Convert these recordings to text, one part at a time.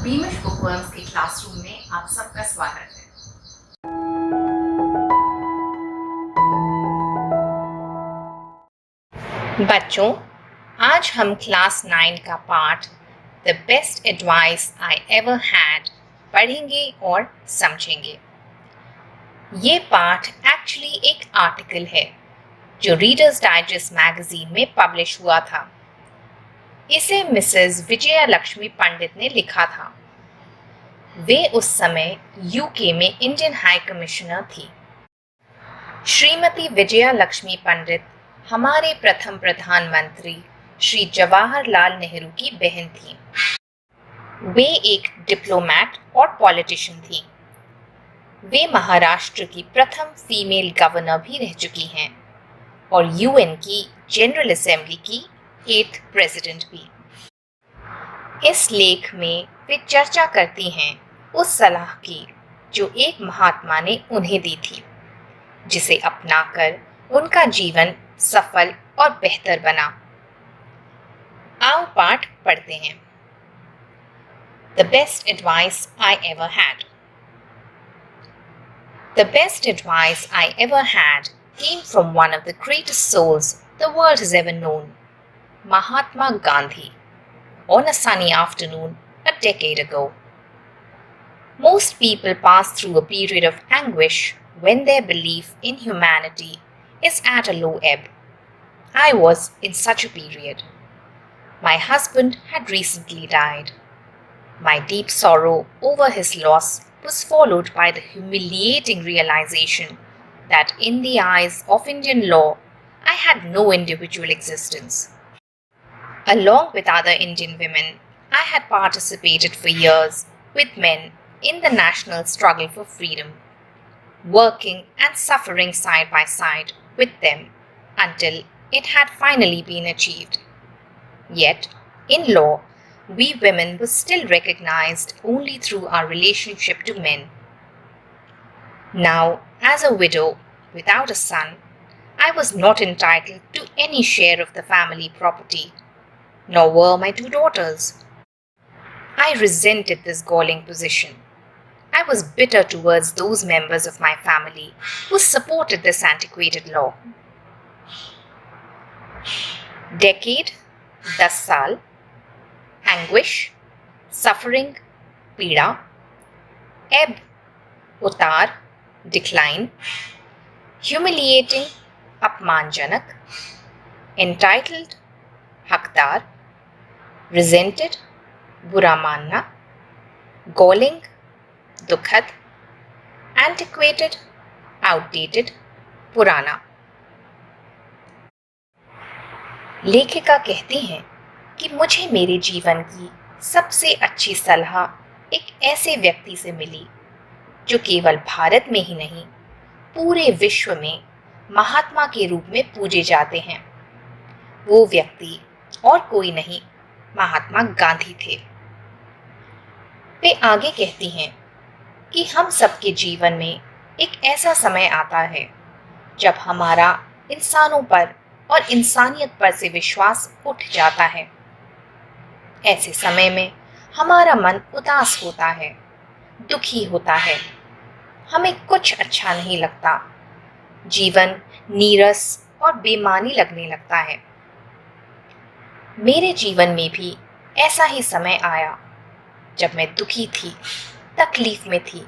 बीमिश bookworms के classroom में आप सबका स्वागत है। बच्चों, आज हम क्लास 9 का पाठ the best advice I ever had पढ़ेंगे और समझेंगे। ये पाठ एक्चुअली एक आर्टिकल है जो रीडर्स डाइजेस्ट मैगजीन में पब्लिश हुआ था। इसे मिसेस विजया लक्ष्मी पंडित ने लिखा था। वे उस समय यूके में इंडियन हाई कमिश्नर थी। श्रीमती विजया लक्ष्मी पंडित हमारे प्रथम प्रधानमंत्री श्री जवाहरलाल नेहरू की बहन थी। वे एक डिप्लोमैट और पॉलिटिशियन थी। वे महाराष्ट्र की प्रथम फीमेल गवर्नर भी रह चुकी हैं और यूएन की जनरल असेंबली की 8th प्रेसिडेंट भी। इस लेख में वे चर्चा करती हैं उस सलाह की जो एक महात्मा ने उन्हें दी थी, जिसे अपनाकर उनका जीवन सफल और बेहतर बना। आओ पाठ पढ़ते हैं। The best advice I ever had. The best advice I ever had came from one of the greatest souls the world has ever known, Mahatma Gandhi, on a sunny afternoon a decade ago. Most people pass through a period of anguish when their belief in humanity is at a low ebb. I was in such a period. My husband had recently died. My deep sorrow over his loss was followed by the humiliating realization that in the eyes of Indian law, I had no individual existence. Along with other Indian women, I had participated for years with men in the national struggle for freedom, working and suffering side by side with them until it had finally been achieved. Yet, in law, we women were still recognized only through our relationship to men. Now, as a widow without a son, I was not entitled to any share of the family property, nor were my 2 daughters. I resented this galling position. I was bitter towards those members of my family who supported this antiquated law. Decade, 10 साल, anguish, suffering, पीड़ा, ebb, उतार, decline, humiliating, अपमानजनक, entitled, हकदार, resented, बुरा मानना, galling, दुखद, antiquated, outdated, पुराना। लेखिका कहती हैं कि मुझे मेरे जीवन की सबसे अच्छी सलाह एक ऐसे व्यक्ति से मिली जो केवल भारत में ही नहीं, पूरे विश्व में महात्मा के रूप में पूजे जाते हैं। वो व्यक्ति और कोई नहीं, महात्मा गांधी थे। वे आगे कहती हैं कि हम सबके जीवन में एक ऐसा समय आता है जब हमारा इंसानों पर और इंसानियत पर से विश्वास उठ जाता है। ऐसे समय में हमारा मन उदास होता है, दुखी होता है, हमें कुछ अच्छा नहीं लगता, जीवन नीरस और बेमानी लगने लगता है। मेरे जीवन में भी ऐसा ही समय आया जब मैं दुखी थी, तकलीफ में थी।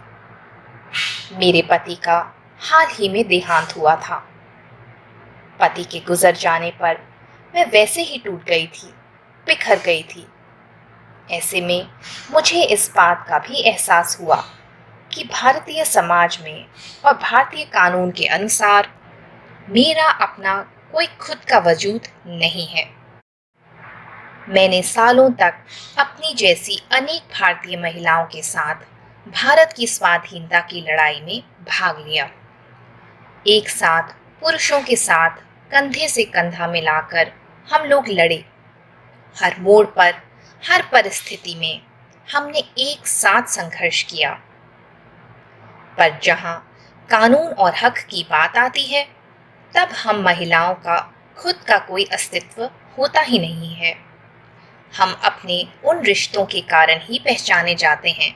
मेरे पति का हाल ही में देहांत हुआ था। पति के गुजर जाने पर मैं वैसे ही टूट गई थी, बिखर गई थी। ऐसे में मुझे इस बात का भी एहसास हुआ कि भारतीय समाज में और भारतीय कानून के अनुसार मेरा अपना कोई खुद का वजूद नहीं है। मैंने सालों तक अपनी जैसी अनेक भारतीय महिलाओं के साथ भारत की स्वाधीनता की लड़ाई में भाग लिया। एक साथ पुरुषों के साथ कंधे से कंधा मिलाकर हम लोग लड़े। हर मोड़ पर, हर परिस्थिति में हमने एक साथ संघर्ष किया। पर जहां कानून और हक की बात आती है, तब हम महिलाओं का खुद का कोई अस्तित्व होता ही नहीं है। हम अपने उन रिश्तों के कारण ही पहचाने जाते हैं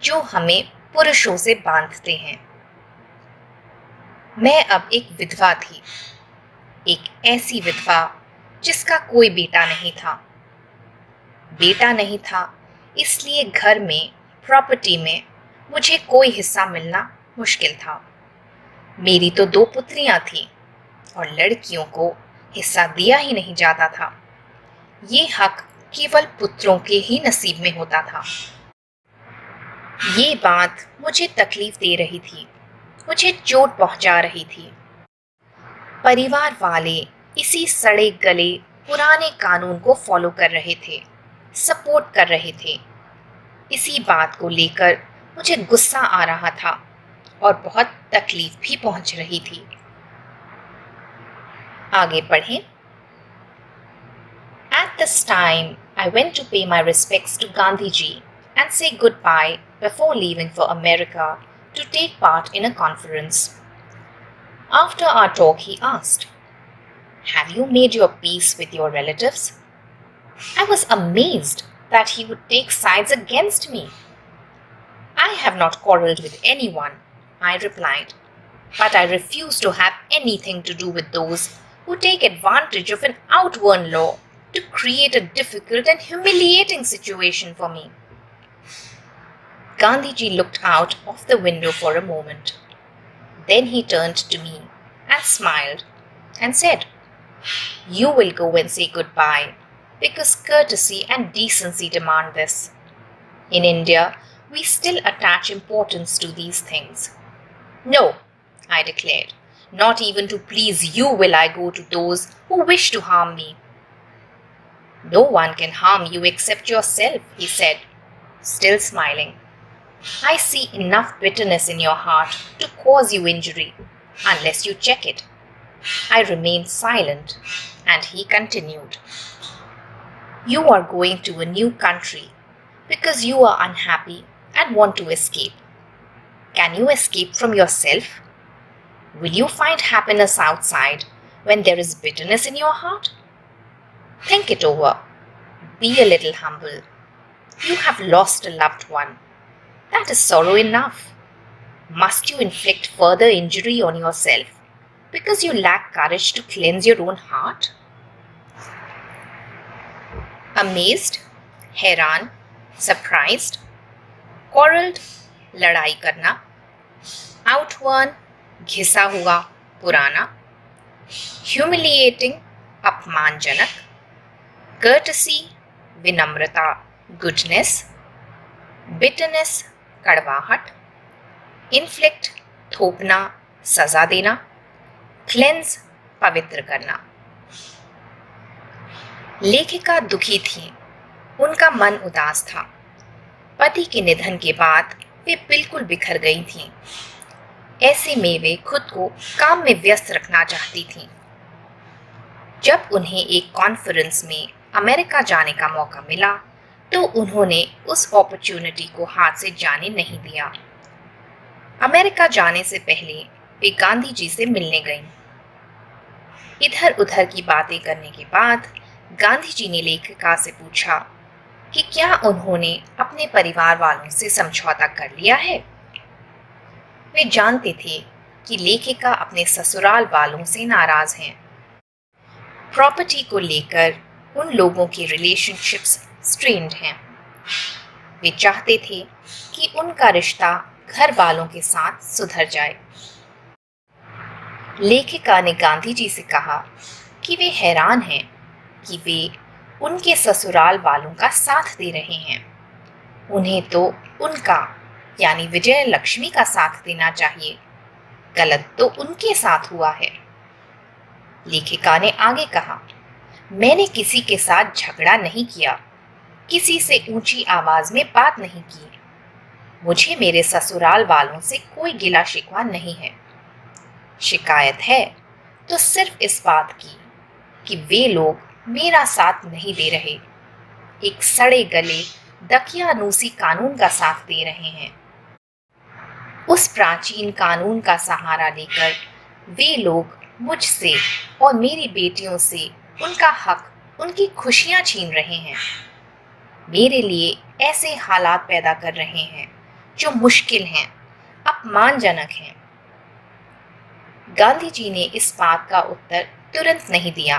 जो हमें पुरुषों से बांधते हैं। मैं अब एक विधवा थी, एक ऐसी विधवा जिसका कोई बेटा नहीं था। बेटा नहीं था इसलिए घर में, प्रॉपर्टी में मुझे कोई हिस्सा मिलना मुश्किल था। मेरी तो 2 पुत्रियां थीं और लड़कियों को हिस्सा दिया ही नहीं जाता था। ये हक केवल पुत्रों के ही नसीब में होता था। ये बात मुझे तकलीफ दे रही थी, मुझे चोट पहुंचा रही थी। परिवार वाले इसी सड़े गले पुराने कानून को फॉलो कर रहे थे, सपोर्ट कर रहे थे। इसी बात को लेकर मुझे गुस्सा आ रहा था और बहुत तकलीफ भी पहुंच रही थी। आगे पढ़ें। At this time, I went to pay my respects to Gandhiji and say goodbye before leaving for America to take part in a conference. After our talk, he asked, "Have you made your peace with your relatives?" I was amazed that he would take sides against me. "I have not quarreled with anyone," I replied, "but I refuse to have anything to do with those who take advantage of an outworn law to create a difficult and humiliating situation for me." Gandhiji looked out of the window for a moment. Then he turned to me and smiled and said, "You will go and say goodbye because courtesy and decency demand this. In India, we still attach importance to these things." "No," I declared, "not even to please you will I go to those who wish to harm me." "No one can harm you except yourself," he said, still smiling. "I see enough bitterness in your heart to cause you injury, unless you check it." I remained silent, and he continued, "You are going to a new country because you are unhappy and want to escape. Can you escape from yourself? Will you find happiness outside when there is bitterness in your heart? Think it over. Be a little humble. You have lost a loved one. That is sorrow enough. Must you inflict further injury on yourself because you lack courage to cleanse your own heart?" Amazed, हैरान, surprised, quarreled, लड़ाई करना, outworn, घिसा हुआ, पुराना, humiliating, अपमानजनक, courtesy, विनम्रता, goodness, bitterness, कड़वाहट, inflict, थोपना, सजा देना, cleanse, पवित्र करना। लेखिका दुखी थी, उनका मन उदास था। पति के निधन के बाद वे बिल्कुल बिखर गई थीं। ऐसे में वे खुद को काम में व्यस्त रखना चाहती थीं। जब उन्हें एक कॉन्फ्रेंस में अमेरिका जाने का मौका मिला तो उन्होंने उस अपॉर्चुनिटी को हाथ से जाने नहीं दिया। अमेरिका जाने से पहले वे गांधी जी से मिलने गईं। इधर उधर की बातें करने के बाद गांधी जी ने लेखिका से पूछा कि क्या उन्होंने अपने परिवार वालों से समझौता कर लिया है। वे जानते थे कि लेखिका अपने ससुराल वालों से नाराज हैं। प्रॉपर्टी को लेकर उन लोगों के रिलेशनशिप्स स्ट्रेन्ड हैं। वे चाहते थे कि उनका रिश्ता घर वालों के साथ सुधर जाए। लेखिका ने गांधी जी से कहा कि वे हैरान हैं कि वे उनके ससुराल वालों का साथ दे रहे हैं। उन्हें तो उनका यानी विजय लक्ष्मी का साथ देना चाहिए। गलत तो उनके साथ हुआ है। लेखिका ने आगे कहा, मैंने किसी के साथ झगड़ा नहीं किया, किसी से ऊंची आवाज में बात नहीं की। मुझे मेरे ससुराल वालों से कोई गिला शिकवा नहीं है। शिकायत है तो सिर्फ इस बात की कि वे लोग मेरा साथ नहीं दे रहे, एक सड़े गले दकियानूसी कानून का साथ दे रहे हैं। उस प्राचीन कानून का सहारा लेकर वे लोग मुझसे और मेरी बेटियों से उनका हक उनकी खुशियां छीन रहे हैं, मेरे लिए ऐसे हालात पैदा कर रहे हैं जो मुश्किल हैं, अपमानजनक हैं। गांधी जी ने इस बात का उत्तर तुरंत नहीं दिया।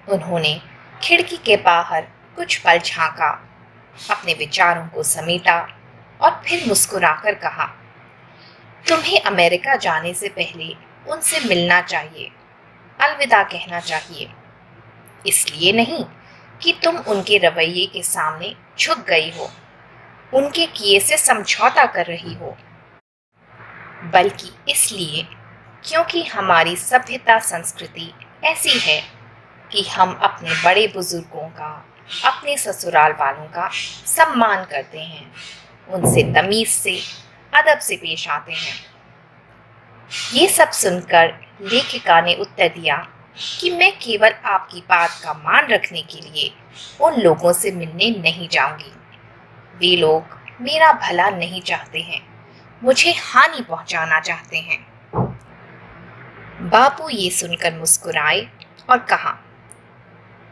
उन्होंने खिड़की के बाहर कुछ पल झांका, अपने विचारों को समेटा और फिर मुस्कुराकर कहा, तुम्हें अमेरिका जाने से पहले उनसे मिलना चाहिए, अलविदा कहना चाहिए। इसलिए नहीं कि तुम उनके रवैये के सामने झुक गई हो, उनके किए से समझौता कर रही हो, बल्कि इसलिए क्योंकि हमारी सभ्यता संस्कृति ऐसी है कि हम अपने बड़े बुजुर्गों का, अपने ससुराल वालों का सम्मान करते हैं, उनसे तमीज से, अदब से पेश आते हैं। ये सब सुनकर लेखिका ने उत्तर दिया कि मैं केवल आपकी बात का मान रखने के लिए उन लोगों से मिलने नहीं जाऊंगी। वे लोग मेरा भला नहीं चाहते हैं, मुझे हानि पहुंचाना चाहते हैं। बापू ये सुनकर मुस्कुराए और कहा,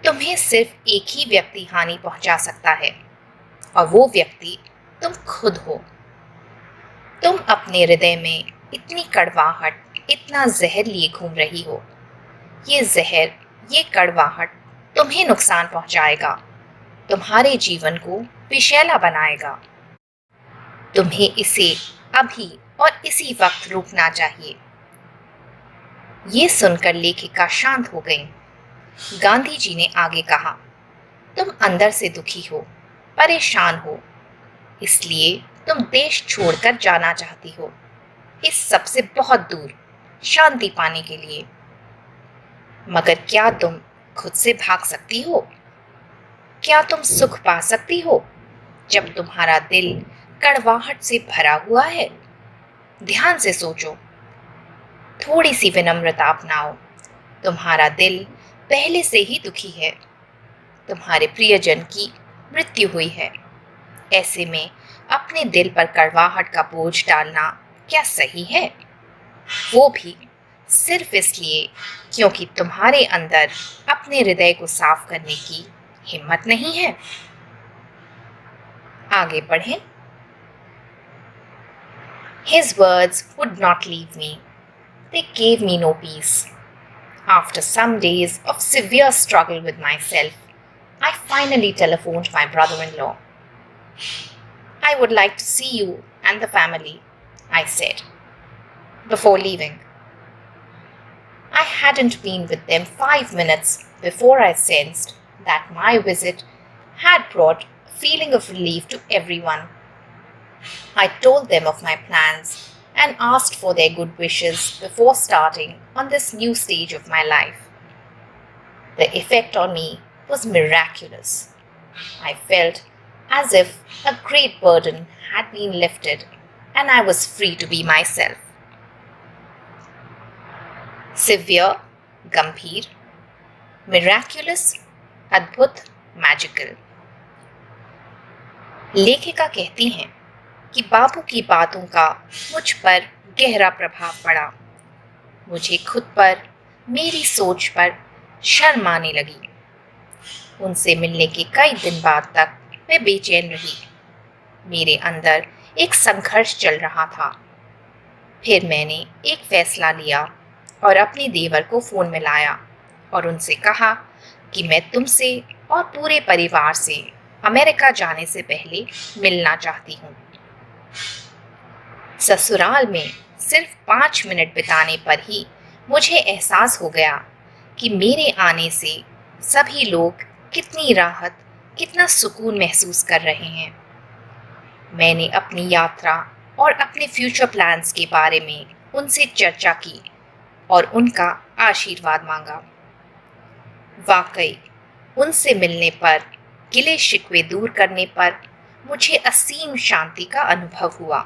तुम्हें सिर्फ एक ही व्यक्ति हानि पहुंचा सकता है, और वो व्यक्ति तुम खुद हो। तुम अपने हृदय में इतनी कड़वाहट, इतना जहर लिए घूम रही हो। ये जहर, ये कड़वाहट तुम्हें नुकसान पहुंचाएगा, तुम्हारे जीवन को विषैला बनाएगा। तुम्हें इसे अभी और इसी वक्त रोकना चाहिए। ये सुनकर लेखिका शांत हो गई। गांधी जी ने आगे कहा, तुम अंदर से दुखी हो, परेशान हो, इसलिए तुम देश छोड़कर जाना चाहती हो, इस सब से बहुत दूर, शांति पाने के लिए। मगर क्या तुम खुद से भाग सकती हो? क्या तुम सुख पा सकती हो जब तुम्हारा दिल कड़वाहट से भरा हुआ है? ध्यान से सोचो, थोड़ी सी विनम्रता अपनाओ। तुम्हारा दिल पहले से ही दुखी है, तुम्हारे प्रियजन की मृत्यु हुई है। ऐसे में अपने दिल पर कड़वाहट का बोझ डालना क्या सही है? वो भी सिर्फ इसलिए क्योंकि तुम्हारे अंदर अपने हृदय को साफ करने की हिम्मत नहीं है। आगे पढ़ें। His words would not leave me. They gave me no peace. After some days of severe struggle with myself, I finally telephoned my brother-in-law. I would like to see you and the family, I said, before leaving. I hadn't been with them 5 minutes before I sensed that my visit had brought a feeling of relief to everyone. I told them of my plans and asked for their good wishes before starting on this new stage of my life. The effect on me was miraculous. I felt as if a great burden had been lifted and I was free to be myself. Severe, गंभीर, miraculous, अद्भुत, magical. लेखिका कहती हैं कि बापू की बातों का मुझ पर गहरा प्रभाव पड़ा। मुझे खुद पर, मेरी सोच पर शर्म आने लगी। उनसे मिलने के कई दिन बाद तक मैं बेचैन रही। मेरे अंदर एक संघर्ष चल रहा था। फिर मैंने एक फैसला लिया और अपने देवर को फ़ोन मिलाया और उनसे कहा कि मैं तुमसे और पूरे परिवार से अमेरिका जाने से पहले मिलना चाहती हूँ। ससुराल में सिर्फ 5 मिनट बिताने पर ही मुझे एहसास हो गया कि मेरे आने से सभी लोग कितनी राहत, कितना सुकून महसूस कर रहे हैं। मैंने अपनी यात्रा और अपने फ्यूचर प्लान्स के बारे में उनसे चर्चा की और उनका आशीर्वाद मांगा। वाकई उनसे मिलने पर, गिले शिकवे दूर करने पर मुझे असीम शांति का अनुभव हुआ।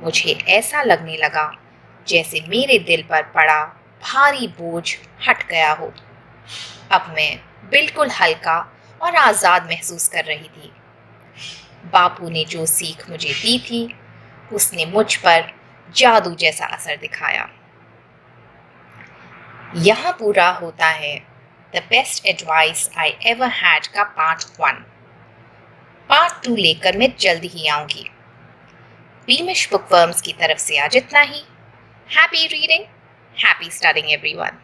मुझे ऐसा लगने लगा जैसे मेरे दिल पर पड़ा भारी बोझ हट गया हो। अब मैं बिल्कुल हल्का और आज़ाद महसूस कर रही थी। बापू ने जो सीख मुझे दी थी, उसने मुझ पर जादू जैसा असर दिखाया। यहाँ पूरा होता है the best advice I ever had का पार्ट 1। पार्ट 2 लेकर मैं जल्द ही आऊंगी। बीमिश बुकवर्म्स की तरफ से आज इतना ही। Happy reading, happy studying everyone.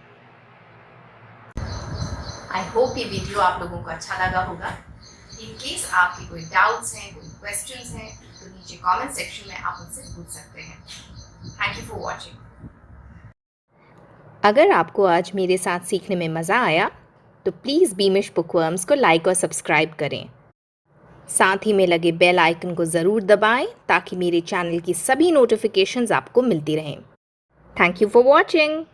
I hope ये वीडियो आप लोगों को अच्छा लगा होगा। इन केस आपके कोई डाउट्स हैं, कोई क्वेश्चंस हैं, तो नीचे कमेंट सेक्शन में आप मुझसे पूछ सकते हैं। Thank you for watching. अगर आपको आज मेरे साथ सीखने में मज़ा आया तो प्लीज़ बीमिश बुकवर्म्स को लाइक और सब्सक्राइब करें। साथ ही में लगे बेल आइकन को ज़रूर दबाएं ताकि मेरे चैनल की सभी नोटिफिकेशंस आपको मिलती रहें। Thank you for watching.